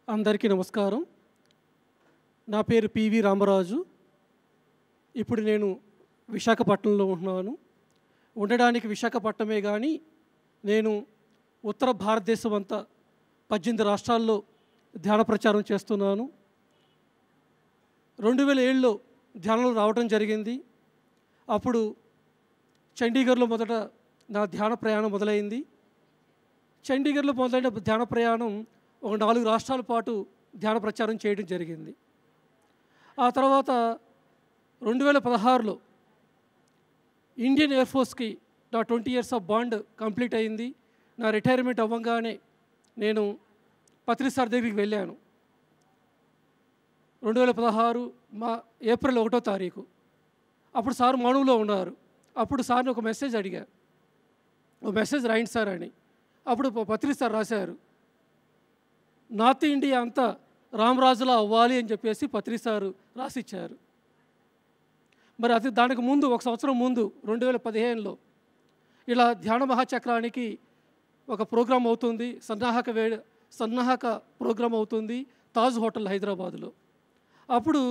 అందరికీ నమస్కారం. నా పేరు పివి రామరాజు. ఇప్పుడు నేను విశాఖపట్నంలో ఉంటున్నాను. ఉండడానికి విశాఖపట్నమే కానీ నేను ఉత్తర భారతదేశం అంతా 18 రాష్ట్రాల్లో ధ్యాన ప్రచారం చేస్తున్నాను. 2007లో ధ్యానంలో రావడం జరిగింది. అప్పుడు చండీగఢ్లో మొదట నా ధ్యాన ప్రయాణం మొదలైంది. చండీగఢ్లో మొదలైన ధ్యాన ప్రయాణం ఒక 4 రాష్ట్రాల పాటు ధ్యాన ప్రచారం చేయడం జరిగింది. ఆ తర్వాత 2016లో ఇండియన్ ఎయిర్ ఫోర్స్కి నా 20 ఇయర్స్ ఆఫ్ బాండ్ కంప్లీట్ అయింది. నా రిటైర్మెంట్ అవ్వగానే నేను పత్రి సార్ దగ్గరికి వెళ్ళాను. 2016 ఏప్రిల్ 1వ తారీఖు. అప్పుడు సార్ మానువులో ఉన్నారు. అప్పుడు సార్ని ఒక మెసేజ్ అడిగారు, ఒక మెసేజ్ రాయండి సార్ అని. అప్పుడు పత్రి సార్ రాశారు, నార్త్ ఇండియా అంతా రామరాజులా అవ్వాలి అని చెప్పేసి పత్రి సారు రాసిచ్చారు. మరి అది దానికి ముందు ఒక సంవత్సరం ముందు 2015లో ఇలా ధ్యాన మహాచక్రానికి ఒక ప్రోగ్రాం అవుతుంది, సన్నాహక ప్రోగ్రాం అవుతుంది తాజ్ హోటల్ హైదరాబాదులో. అప్పుడు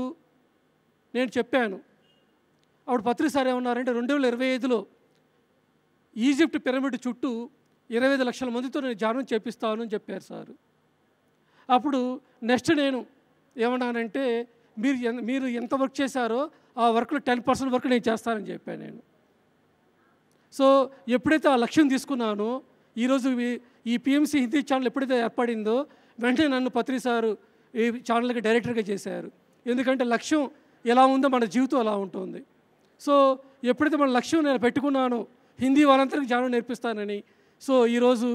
నేను చెప్పాను. అప్పుడు పత్రి సార్ ఏమన్నారంటే 2025లో ఈజిప్ట్ పిరమిడ్ చుట్టూ 25 లక్షల మందితో నేను ధ్యానం చేపిస్తాను అని చెప్పారు సారు. అప్పుడు నెక్స్ట్ నేను ఏమన్నానంటే మీరు ఎంత వర్క్ చేశారో ఆ వర్క్లో 10% వర్క్ నేను చేస్తానని చెప్పాను నేను. సో ఎప్పుడైతే ఆ లక్ష్యం తీసుకున్నానో, ఈరోజు ఈ పిఎంసి హిందీ ఛానల్ ఎప్పుడైతే ఏర్పడిందో వెంటనే నన్ను పత్రి సారు ఈ ఛానల్కి డైరెక్టర్గా చేశారు. ఎందుకంటే లక్ష్యం ఎలా ఉందో మన జీవితం అలా ఉంటుంది. సో ఎప్పుడైతే మన లక్ష్యం నేను పెట్టుకున్నానో హిందీ వాళ్ళందరికీ ధ్యానం నేర్పిస్తానని, సో ఈరోజు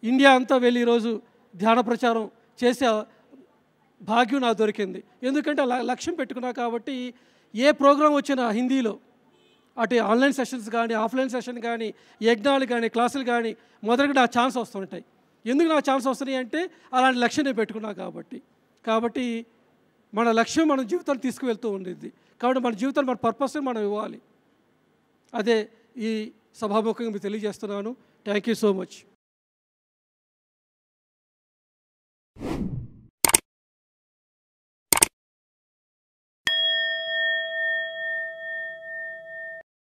ఇండియా అంతా వెళ్ళి ఈరోజు ధ్యాన ప్రచారం చేసే భాగ్యం నాకు దొరికింది. ఎందుకంటే లక్ష్యం పెట్టుకున్నా కాబట్టి ఏ ప్రోగ్రాం వచ్చినా హిందీలో, అటు ఆన్లైన్ సెషన్స్ కానీ ఆఫ్లైన్ సెషన్ కానీ యజ్ఞాలు కానీ క్లాసులు కానీ మొదటిగా నా ఛాన్స్ వస్తుంటాయి. ఎందుకు నా ఛాన్స్ వస్తున్నాయి అంటే అలాంటి లక్ష్యం నేను పెట్టుకున్నా కాబట్టి మన లక్ష్యం మన జీవితాన్ని తీసుకువెళ్తూ ఉండేది. కాబట్టి మన జీవితాన్ని మన పర్పస్ని మనం ఇవ్వాలి. అదే ఈ సభాముఖంగా మీకు తెలియజేస్తున్నాను. Thank you so much.